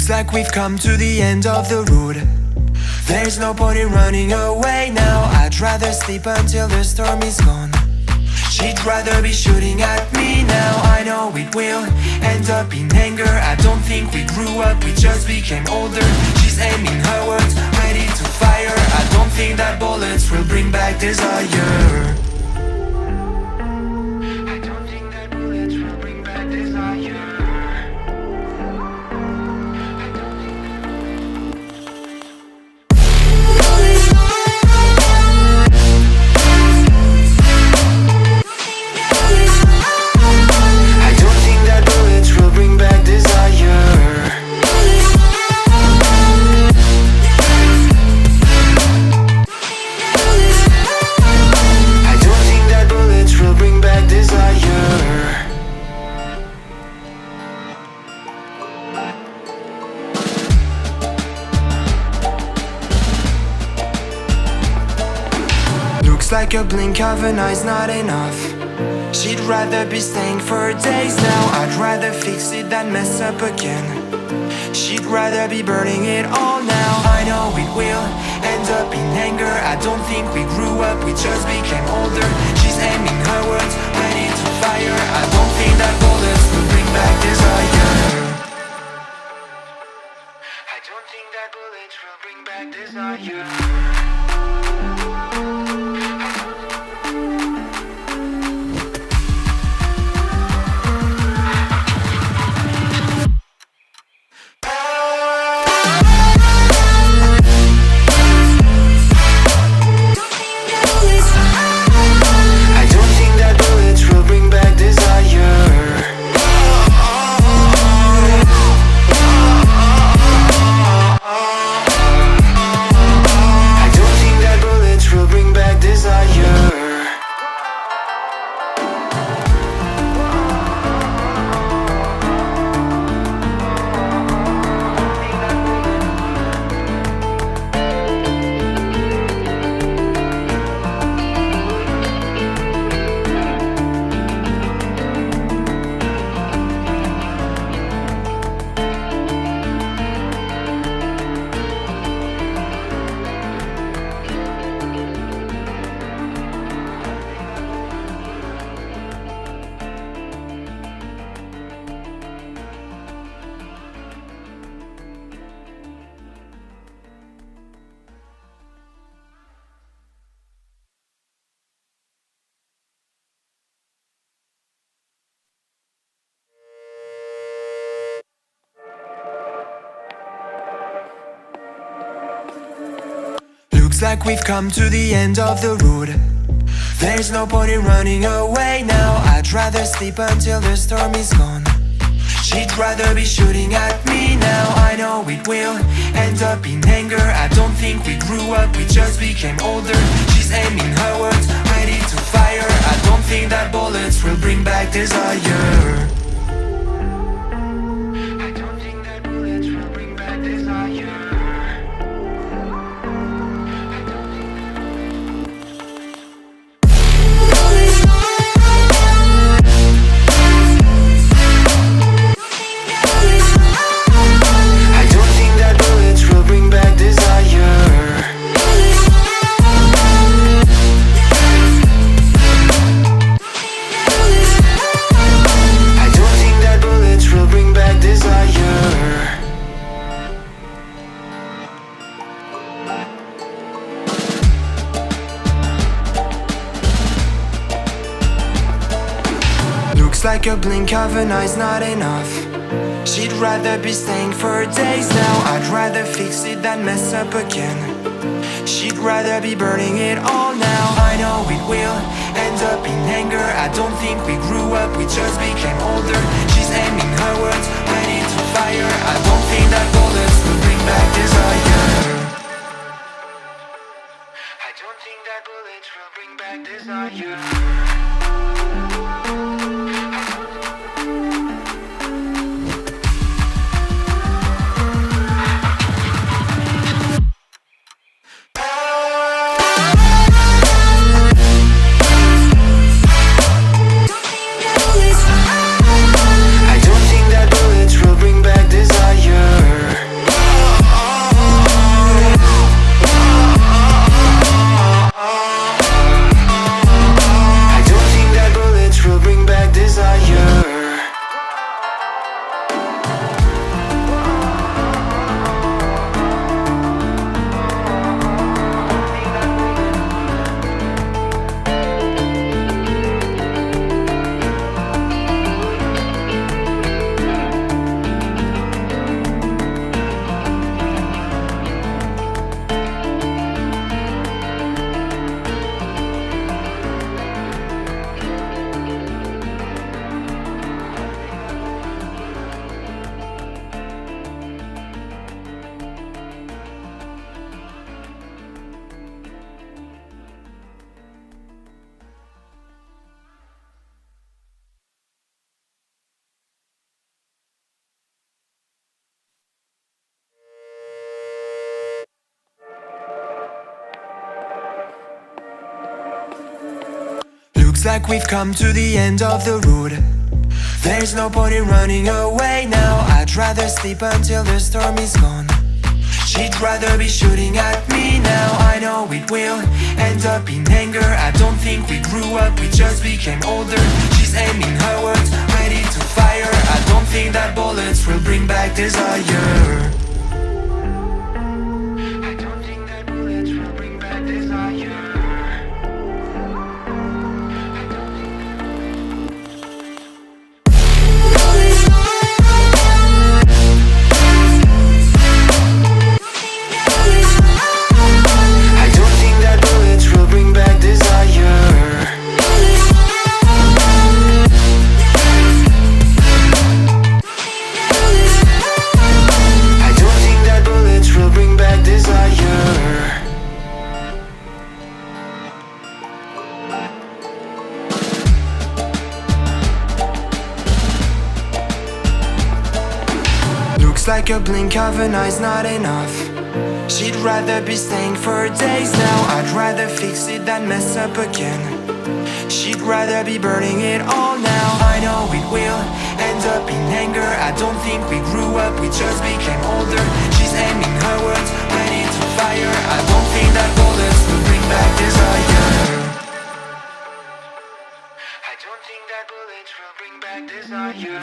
Looks like we've come to the end of the road. There's no point in running away now. I'd rather sleep until the storm is gone. She'd rather be shooting at me now. I know it will end up in anger. I don't think we grew up, we just became older. She's aiming her words, ready to fire. I don't think that bullets will bring back desire. I don't think that bullets will bring back desire. Like a blink of an eye's not enough. She'd rather be staying for days now. I'd rather fix it than mess up again. She'd rather be burning it all now. I know it will end up in anger. I don't think we grew up, we just became older. She's aiming her words, ready to fire. I don't think that bullets will bring back desire. I don't think that bullets will bring back desire. Looks like we've come to the end of the road. There's no point in running away now. I'd rather sleep until the storm is gone. She'd rather be shooting at me now. I know it will end up in anger. I don't think we grew up, we just became older. She's aiming her words, ready to fire. I don't think that bullets will bring back desire. I don't think that bullets will bring back desire. Like a blink of an eye's not enough. She'd rather be staying for days now. I'd rather fix it than mess up again. She'd rather be burning it all now. I know it will end up in anger. I don't think we grew up, we just became older. She's aiming her words, ready to fire. I don't think that bullets will bring back desire. I don't think that bullets will bring back desire. I don't think that bullets will bring back desire. Looks like we've come to the end of the road. There's no point in running away now. I'd rather sleep until the storm is gone. She'd rather be shooting at me now. I know it will end up in anger. I don't think we grew up, we just became older. She's aiming her words, ready to fire. I don't think that bullets will bring back desire. I don't think that bullets will bring back desire. Like a blink of an eye's not enough. She'd rather be staying for days now. I'd rather fix it than mess up again. She'd rather be burning it all now. I know it will end up in anger. I don't think we grew up, we just became older. She's aiming her words, ready to fire. I don't think that bullets will bring back desire. I don't think that bullets will bring back desire.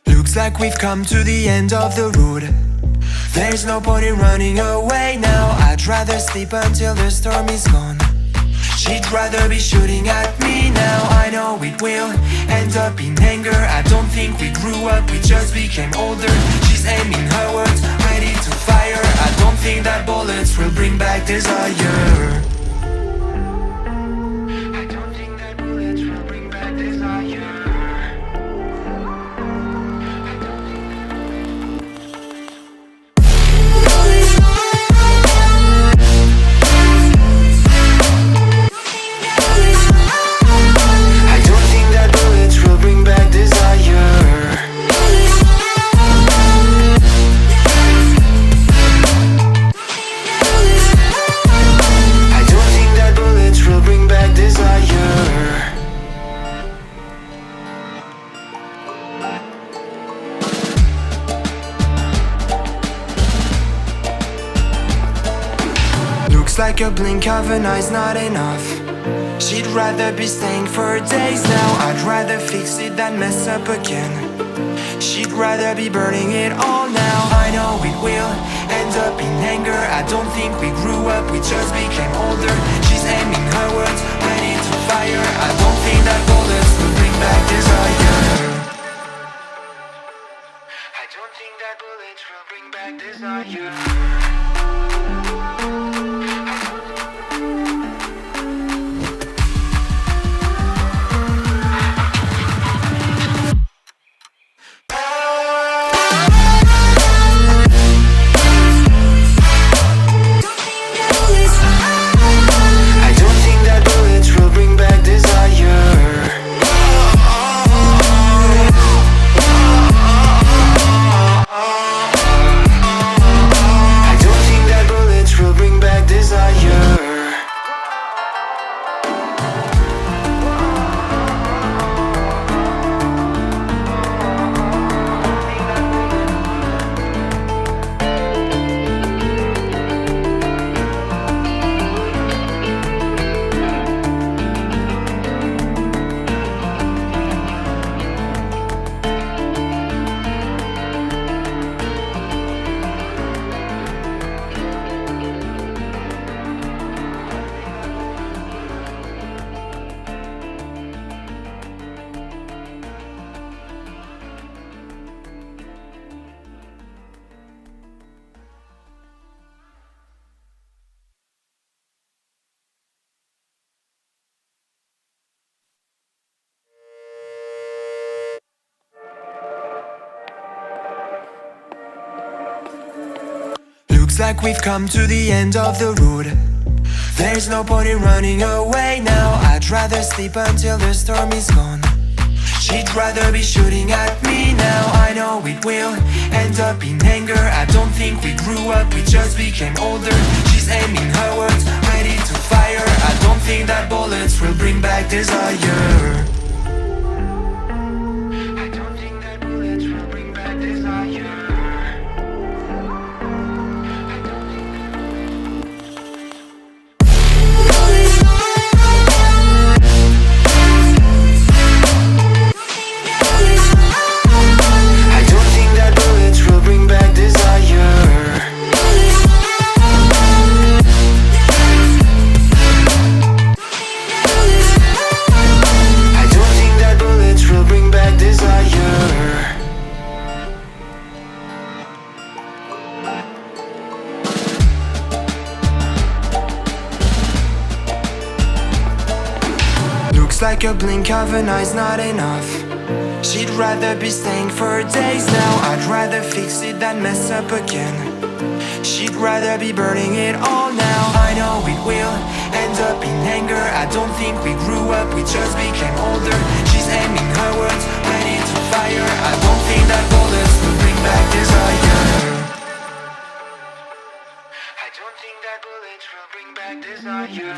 Looks like we've come to the end of the road. There's no point in running away now. I'd rather sleep until the storm is gone. She'd rather be shooting at me now. I know it will end up in anger. I don't think we grew up, we just became older. She's aiming her words, ready to fire. I don't think that bullets will bring back desire. I don't think that bullets will bring back desire. Like a blink of an eye's not enough. She'd rather be staying for days now. I'd rather fix it than mess up again. She'd rather be burning it all now. I know it will end up in anger. I don't think we grew up, we just became older. She's aiming her words, ready to fire. I don't think that bullets will bring back desire. I don't think that bullets will bring back desire. I don't think that bullets Looks like we've come to the end of the road. There's no point in running away now. I'd rather sleep until the storm is gone. She'd rather be shooting at me now. I know it will end up in anger. I don't think we grew up, we just became older. She's aiming her words, ready to fire. I don't think that bullets will bring back desire. I don't think that bullets will bring back desire. Like a blink of an eye's not enough. She'd rather be staying for days now. I'd rather fix it than mess up again. She'd rather be burning it all now. I know it will end up in anger. I don't think we grew up, we just became older. She's aiming her words, ready to fire. I don't think that bullets will bring back desire. I don't think that bullets will bring back desire.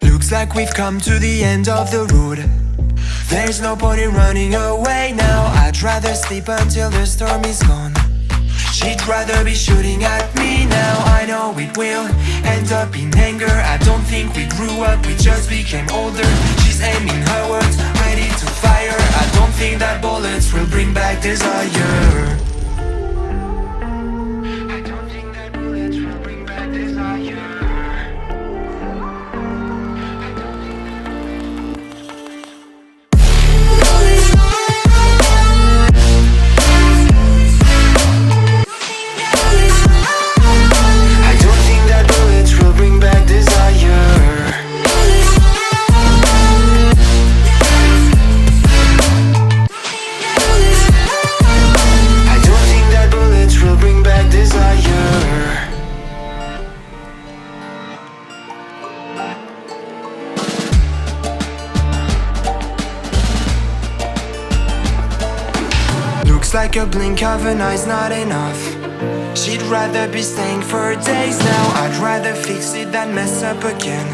Looks like we've come to the end of the road. There's no point in running away now. I'd rather sleep until the storm is gone. She'd rather be shooting at me now. I know it will end up in anger. I don't think we grew up, we just became older. She's aiming her words, ready to fire. I don't think that bullets will bring back desire. I don't think that bullets will bring back desire. Like a blink of an eye's not enough. She'd rather be staying for days now. I'd rather fix it than mess up again.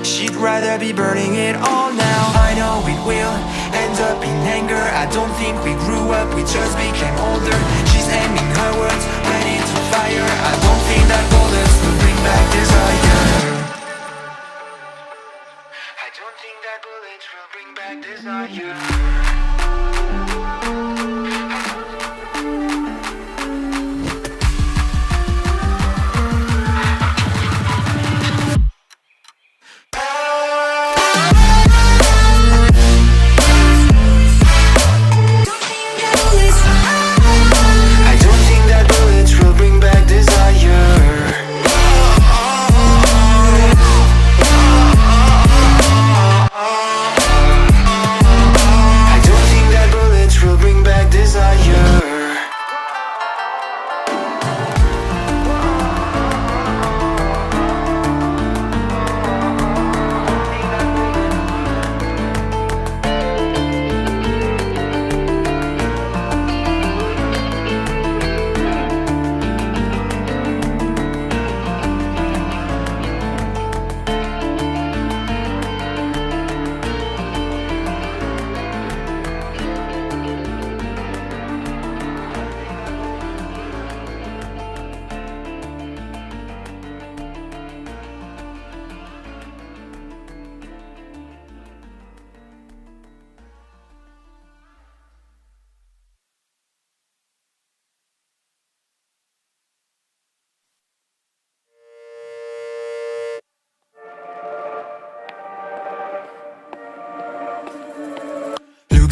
She'd rather be burning it all now. I know it will end up in anger. I don't think we grew up, we just became older. She's aiming her words, ready to fire. I don't think that bullets will bring back desire. I don't think that bullets will bring back desire. I don't think that bullets will bring back desire.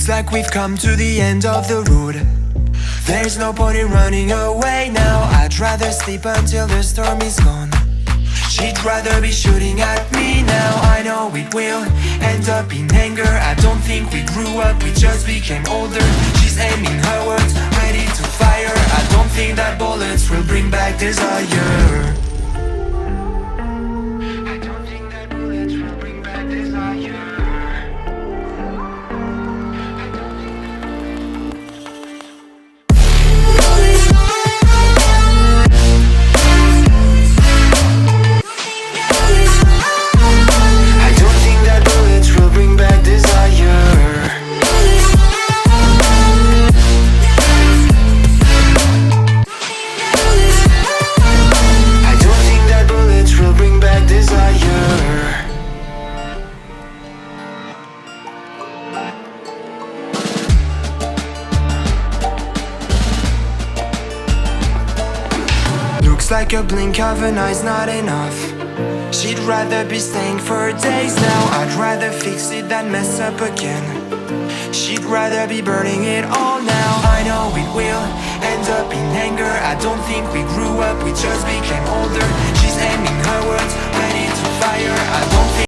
Looks like we've come to the end of the road. There's no point in running away now. I'd rather sleep until the storm is gone. She'd rather be shooting at me now. I know it will end up in anger. I don't think we grew up, we just became older. She's aiming her words, ready to fire. I don't think that bullets will bring back desire. I don't think that bullets will bring back desire. Looks like a blink of an eye's not enough. She'd rather be staying for days now. I'd rather fix it than mess up again. She'd rather be burning it all now. I know it will end up in anger. I don't think we grew up, we just became older. She's aiming her words, ready to fire. I don't think